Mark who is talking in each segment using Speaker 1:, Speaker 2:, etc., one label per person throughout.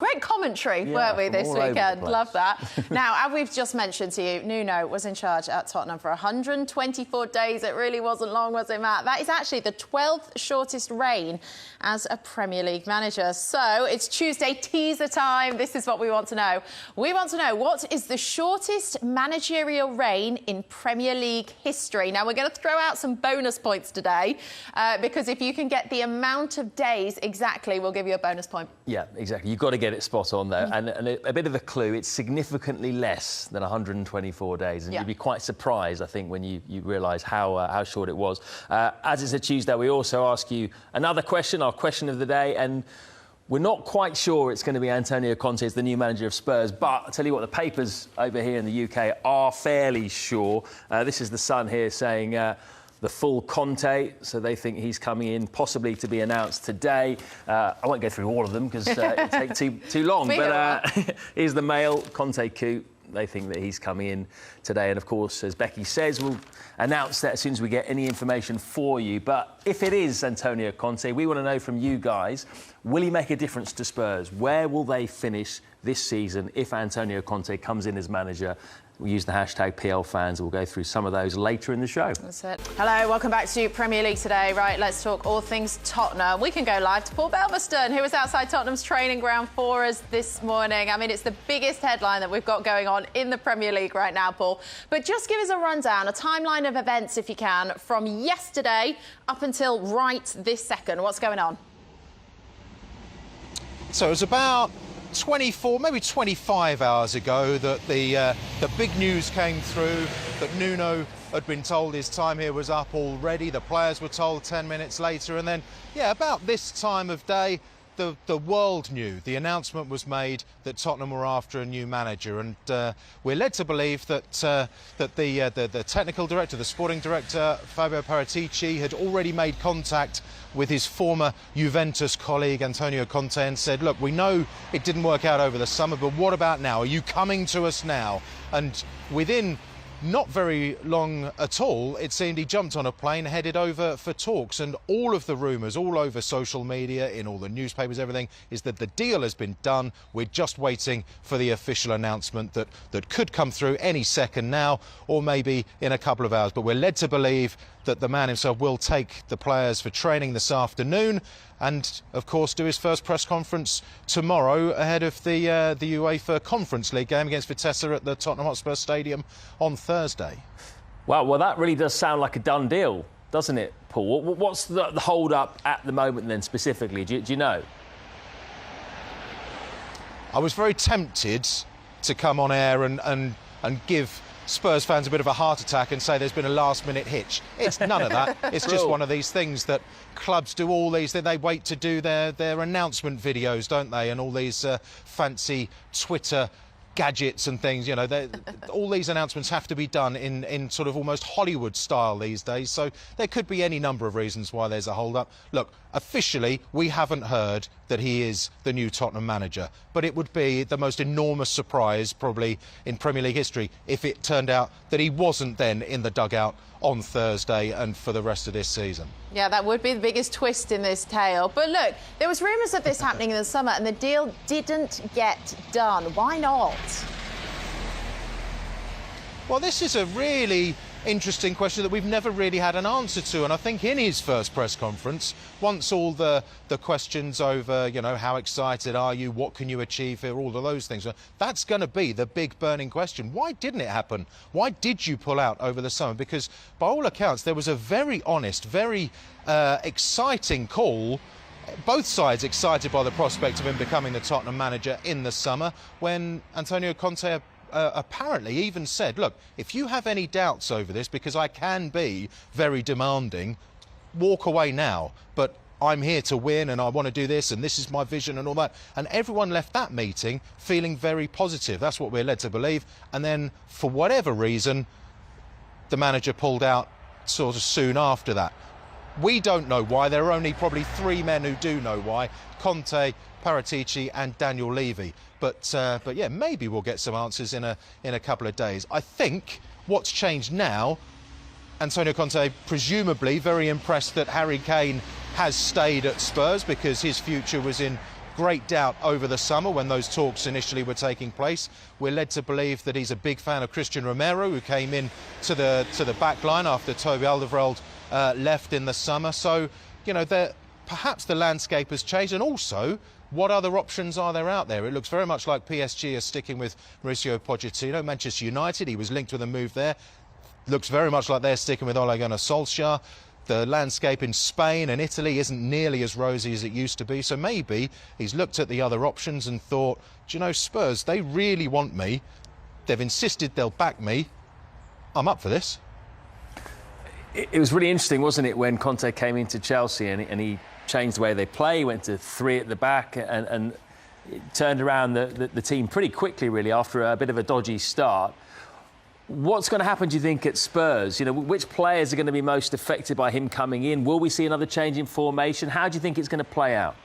Speaker 1: Great commentary, weren't we, this weekend? Love that. Now, as we've just mentioned to you, Nuno was in charge at Tottenham for 124 days. It really wasn't long, was it, Matt? That is actually the 12th shortest reign as a Premier League manager. So it's Tuesday teaser time. This is what we want to know. We want to know, what is the shortest managerial reign in Premier League history? Now, we're going to throw out some bonus points today because if you can get the amount of days exactly, we'll give you a bonus point.
Speaker 2: Yeah, exactly. You've got to get it spot on, though. And a bit of a clue, it's significantly less than 124 days. And you'd be quite surprised, I think, when you realise how short it was. As it's a Tuesday, we also ask you another question, our question of the day. And we're not quite sure it's going to be Antonio Conte as the new manager of Spurs. But I'll tell you what, the papers over here in the UK are fairly sure. This is The Sun here saying... the full Conte, so they think he's coming in possibly to be announced today. I won't go through all of them because it'd take too long, but here's the Mail, Conte coup. They think that he's coming in today. And, of course, as Becky says, we'll announce that as soon as we get any information for you. But if it is Antonio Conte, we want to know from you guys, will he make a difference to Spurs? Where will they finish this season if Antonio Conte comes in as manager? We'll use the hashtag PLFans. We'll go through some of those later in the show.
Speaker 1: That's it. Hello, welcome back to Premier League today. Right, let's talk all things Tottenham. We can go live to Paul Belveston, who was outside Tottenham's training ground for us this morning. I mean, it's the biggest headline that we've got going on in the Premier League right now, Paul. But just give us a rundown, a timeline of events, if you can, from yesterday up until right this second. What's going on?
Speaker 3: So it's about 24, maybe 25 hours ago that the big news came through that Nuno had been told his time here was up already. The players were told 10 minutes later, and then, about this time of day, the world knew. The announcement was made that Tottenham were after a new manager, and we're led to believe that the technical director, the sporting director, Fabio Paratici, had already made contact with his former Juventus colleague Antonio Conte and said, look, we know it didn't work out over the summer, but what about now? Are you coming to us now? And within not very long at all, it seemed he jumped on a plane, headed over for talks, and all of the rumours all over social media, in all the newspapers, everything, is that the deal has been done. We're just waiting for the official announcement that could come through any second now, or maybe in a couple of hours. But we're led to believe that the man himself will take the players for training this afternoon and, of course, do his first press conference tomorrow ahead of the UEFA Conference League game against Vitesse at the Tottenham Hotspur Stadium on Thursday.
Speaker 2: Well, that really does sound like a done deal, doesn't it, Paul? What's the hold-up at the moment, then, specifically? Do you know?
Speaker 3: I was very tempted to come on air and give Spurs fans a bit of a heart attack and say there's been a last-minute hitch. It's none of that. It's just one of these things that clubs do. All these, they wait to do their announcement videos, don't they? And all these fancy Twitter gadgets and things, you know, all these announcements have to be done in sort of almost Hollywood style these days. So there could be any number of reasons why there's a hold-up. Look, officially, we haven't heard that he is the new Tottenham manager, but it would be the most enormous surprise probably in Premier League history if it turned out that he wasn't then in the dugout on Thursday and for the rest of this season.
Speaker 1: Yeah, that would be the biggest twist in this tale. But look, there was rumours of this happening in the summer and the deal didn't get done. Why not?
Speaker 3: Well, this is a really interesting question that we've never really had an answer to, and I think in his first press conference, once all the questions over, you know, how excited are you, what can you achieve here, all of those things, that's going to be the big burning question. Why didn't it happen? Why did you pull out over the summer? Because by all accounts there was a very honest, very exciting call, both sides excited by the prospect of him becoming the Tottenham manager in the summer, when Antonio Conte apparently even said, look, if you have any doubts over this, because I can be very demanding, walk away now, but I'm here to win and I want to do this and this is my vision and all that. And everyone left that meeting feeling very positive. That's what we're led to believe. And then for whatever reason, the manager pulled out sort of soon after that. We don't know why. There are only probably three men who do know why: Conte, Paratici and Daniel Levy. But yeah, maybe we'll get some answers in a couple of days. I think what's changed now, Antonio Conte presumably very impressed that Harry Kane has stayed at Spurs because his future was in great doubt over the summer when those talks initially were taking place. We're led to believe that he's a big fan of Christian Romero, who came in to the back line after Toby Alderweireld left in the summer. So, you know, perhaps the landscape has changed, and also, what other options are there out there? It looks very much like PSG are sticking with Mauricio Pochettino. Manchester United, he was linked with a move there. Looks very much like they're sticking with Ole Gunnar Solskjaer. The landscape in Spain and Italy isn't nearly as rosy as it used to be. So maybe he's looked at the other options and thought, do you know, Spurs, they really want me. They've insisted they'll back me. I'm up for this.
Speaker 2: It was really interesting, wasn't it, when Conte came into Chelsea and he changed the way they play, went to 3 at the back and it turned around the team pretty quickly, really, after a bit of a dodgy start. What's going to happen, do you think, at Spurs? You know, which players are going to be most affected by him coming in? Will we see another change in formation? How do you think it's going to play out?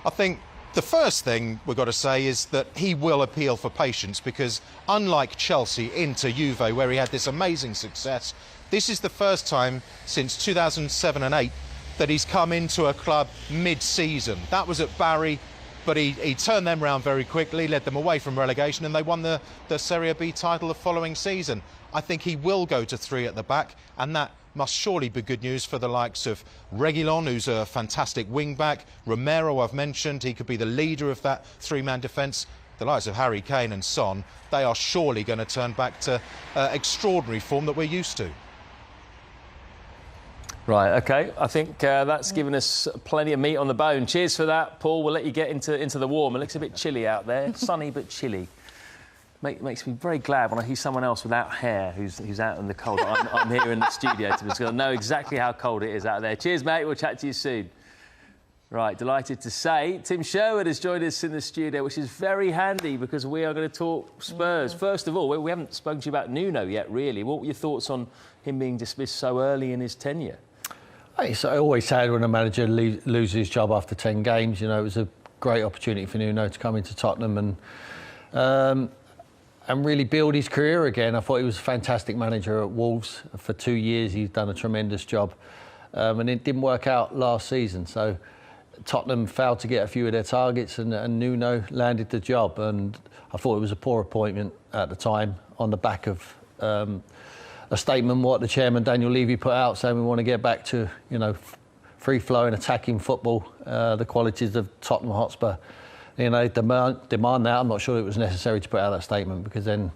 Speaker 3: I think the first thing we've got to say is that he will appeal for patience, because unlike Chelsea into Juve, where he had this amazing success, this is the first time since 2007 and 8 that he's come into a club mid-season. That was at Barry, but he turned them round very quickly, led them away from relegation, and they won the Serie B title the following season. I think he will go to 3 at the back, and that must surely be good news for the likes of Reguilon, who's a fantastic wing-back. Romero, I've mentioned, he could be the leader of that 3-man defence. The likes of Harry Kane and Son, they are surely going to turn back to extraordinary form that we're used to.
Speaker 2: Right, OK. I think that's given us plenty of meat on the bone. Cheers for that, Paul. We'll let you get into the warm. It looks a bit chilly out there. Sunny but chilly. Makes me very glad when I hear someone else without hair who's out in the cold. I'm here in the studio to know exactly how cold it is out there. Cheers, mate. We'll chat to you soon. Right, delighted to say Tim Sherwood has joined us in the studio, which is very handy because we are going to talk Spurs. First of all, we haven't spoken to you about Nuno yet, really. What were your thoughts on him being dismissed so early in his tenure?
Speaker 4: It's always sad when a manager loses his job after 10 games. You know, it was a great opportunity for Nuno to come into Tottenham and really build his career again. I thought he was a fantastic manager at Wolves. For 2 years, he's done a tremendous job. And it didn't work out last season. So Tottenham failed to get a few of their targets and Nuno landed the job. And I thought it was a poor appointment at the time on the back of a statement what the chairman Daniel Levy put out, saying we want to get back to, you know, free-flowing attacking football, the qualities of Tottenham Hotspur. You know, demand that. I'm not sure it was necessary to put out that statement, because then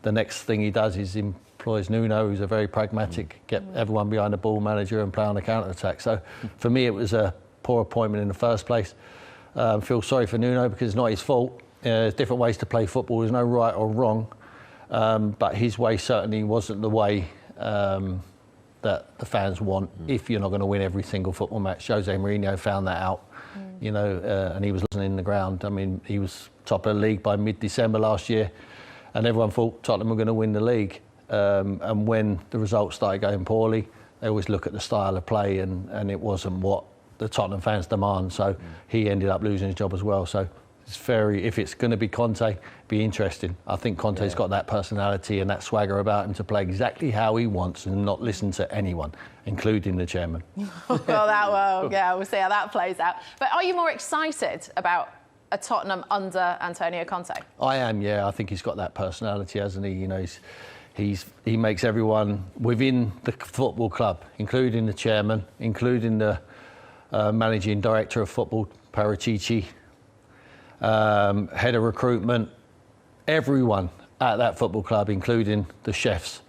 Speaker 4: the next thing he does is employs Nuno, who's a very pragmatic, get everyone behind the ball manager and play on the counter-attack. So for me, it was a poor appointment in the first place. Feel sorry for Nuno because it's not his fault. There's different ways to play football. There's no right or wrong. But his way certainly wasn't the way that the fans want if you're not going to win every single football match. Jose Mourinho found that out, you know, and he was losing in the ground. I mean, he was top of the league by mid-December last year, and everyone thought Tottenham were going to win the league. And when the results started going poorly, they always look at the style of play, and it wasn't what the Tottenham fans demand. So he ended up losing his job as well. So it's if it's going to be Conte, be interesting. I think Conte's got that personality and that swagger about him to play exactly how he wants and not listen to anyone, including the chairman.
Speaker 1: Well, we'll see how that plays out. But are you more excited about a Tottenham under Antonio Conte? I
Speaker 4: am, yeah. I think he's got that personality, hasn't he? You know, he makes everyone within the football club, including the chairman, including the managing director of football, Paratici, head of recruitment, everyone at that football club, including the chefs,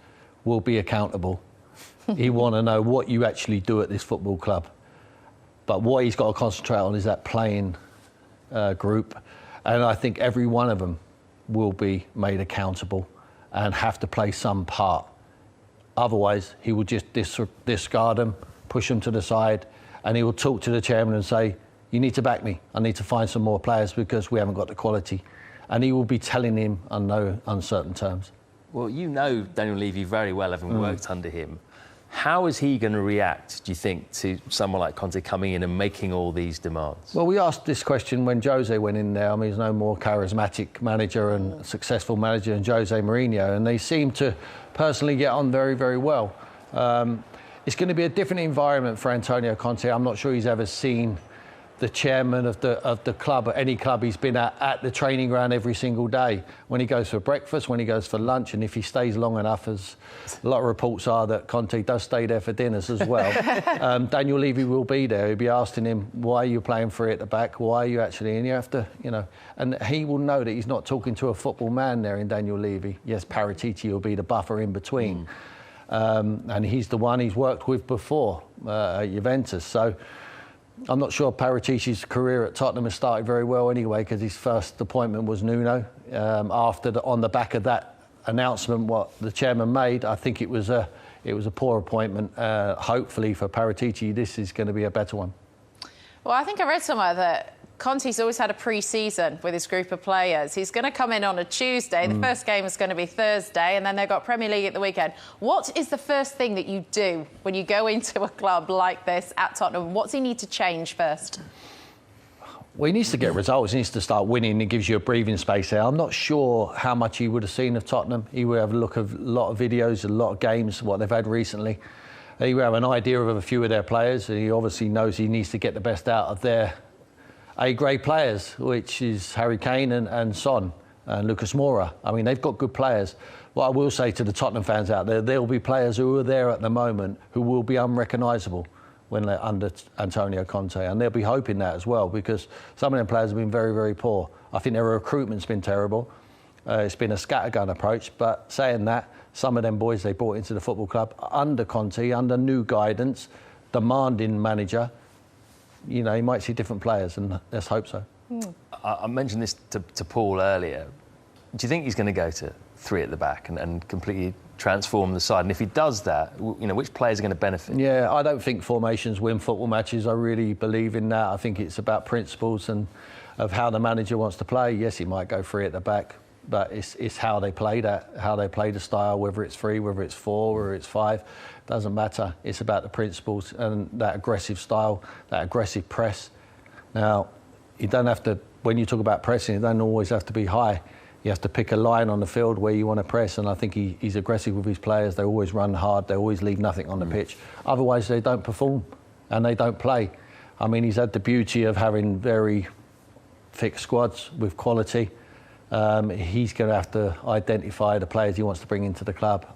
Speaker 4: will be accountable. He want to know what you actually do at this football club. But what he's got to concentrate on is that playing group. And I think every one of them will be made accountable and have to play some part. Otherwise, he will just discard them, push them to the side, and he will talk to the chairman and say, you need to back me. I need to find some more players because we haven't got the quality. And he will be telling him on no uncertain terms.
Speaker 2: Well, you know Daniel Levy very well, having worked under him. How is he going to react, do you think, to someone like Conte coming in and making all these demands?
Speaker 4: Well, we asked this question when Jose went in there. I mean, he's no more charismatic manager and successful manager than Jose Mourinho, and they seem to personally get on very, very well. It's going to be a different environment for Antonio Conte. I'm not sure he's ever seen the chairman of the club, at any club he's been at the training ground every single day, when he goes for breakfast, when he goes for lunch, and if he stays long enough, as a lot of reports are that Conte does stay there for dinners as well. Daniel Levy will be there. He'll be asking him, why are you playing free at the back? Why are you actually? And you have to, and he will know that he's not talking to a football man there in Daniel Levy. Yes, Paratici will be the buffer in between. And he's the one he's worked with before at Juventus. So I'm not sure Paratici's career at Tottenham has started very well anyway, because his first appointment was Nuno. On the back of that announcement, what the chairman made, I think it was a poor appointment. Hopefully for Paratici, this is going to be a better one.
Speaker 1: Well, I think I read somewhere that Conte's always had a pre-season with his group of players. He's going to come in on a Tuesday. The first game is going to be Thursday, and then they've got Premier League at the weekend. What is the first thing that you do when you go into a club like this at Tottenham? What's he need to change first?
Speaker 4: Well, he needs to get results. He needs to start winning. It gives you a breathing space there. I'm not sure how much he would have seen of Tottenham. He would have a look at a lot of videos, a lot of games, what they've had recently. He would have an idea of a few of their players. He obviously knows he needs to get the best out of their A-grade players, which is Harry Kane and Son and Lucas Moura. I mean, they've got good players. What I will say to the Tottenham fans out there, there will be players who are there at the moment who will be unrecognisable when they're under Antonio Conte, and they'll be hoping that as well, because some of them players have been very, very poor. I think their recruitment's been terrible. It's been a scattergun approach, but saying that, some of them boys they brought into the football club under Conte, under new guidance, demanding manager, you might see different players, and let's hope so.
Speaker 2: I mentioned this to Paul earlier. Do you think he's going to go to 3 at the back and completely transform the side? And if he does that, which players are going to benefit? Yeah,
Speaker 4: I don't think formations win football matches. I really believe in that. I think it's about principles and of how the manager wants to play. Yes, he might go 3 at the back, but it's how they play that, how they play the style, whether it's 3, whether it's 4, whether it's 5. Doesn't matter. It's about the principles and that aggressive style, that aggressive press. Now, you don't have to, when you talk about pressing, it don't always have to be high. You have to pick a line on the field where you want to press, and I think he's aggressive with his players. They always run hard. They always leave nothing on the pitch. Otherwise, they don't perform and they don't play. I mean, he's had the beauty of having very thick squads with quality. He's going to have to identify the players he wants to bring into the club.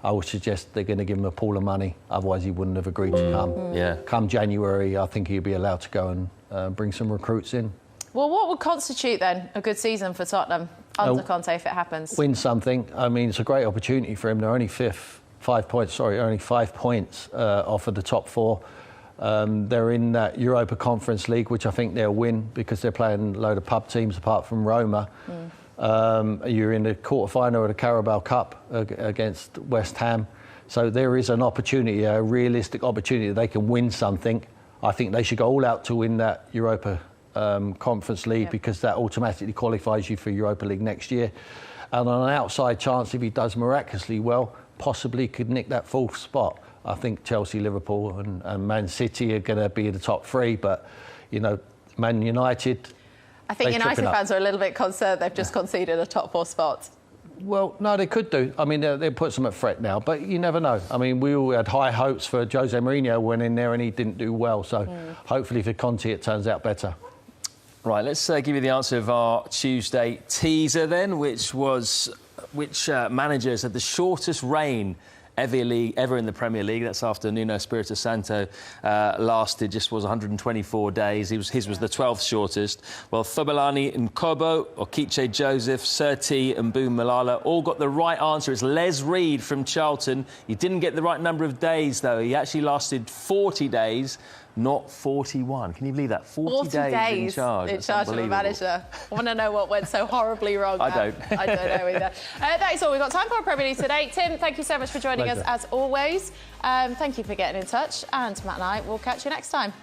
Speaker 4: I would suggest they're going to give him a pool of money. Otherwise, he wouldn't have agreed to come. Come January, I think he'll be allowed to go and bring some recruits in.
Speaker 1: Well, what would constitute then a good season for Tottenham under Conte if it happens?
Speaker 4: Win something. I mean, it's a great opportunity for him. They're only 5 points off of the top 4. They're in that Europa Conference League, which I think they'll win because they're playing a load of pub teams apart from Roma. You're in the quarter-final of the Carabao Cup against West Ham. So there is an opportunity, a realistic opportunity that they can win something. I think they should go all out to win that Europa Conference League because that automatically qualifies you for Europa League next year. And on an outside chance, if he does miraculously well, possibly could nick that 4th spot. I think Chelsea, Liverpool and Man City are going to be in the top 3, but, Man United...
Speaker 1: I think United fans are a little bit concerned they've just conceded a top 4 spot.
Speaker 4: Well, no, they could do. I mean, they put some at threat now, but you never know. I mean, we all had high hopes for Jose Mourinho went in there and he didn't do well. So hopefully for Conte it turns out better.
Speaker 2: Right, let's give you the answer of our Tuesday teaser then, which managers had the shortest reign ever in the Premier League. That's after Nuno Espirito Santo lasted just was 124 days. His was the 12th shortest. Well, Thobelani Nkobo, Okiche Joseph, Surti and Boom Malala all got the right answer. It's Les Reed from Charlton. He didn't get the right number of days, though. He actually lasted 40 days. Not 41. Can you believe that? 40 days in charge.
Speaker 1: In charge of a manager. I want to know what went so horribly wrong.
Speaker 2: I don't
Speaker 1: know either. That is all we've got time for Premier League today. Tim, thank you so much for joining us as always. Thank you for getting in touch. And Matt and I will catch you next time.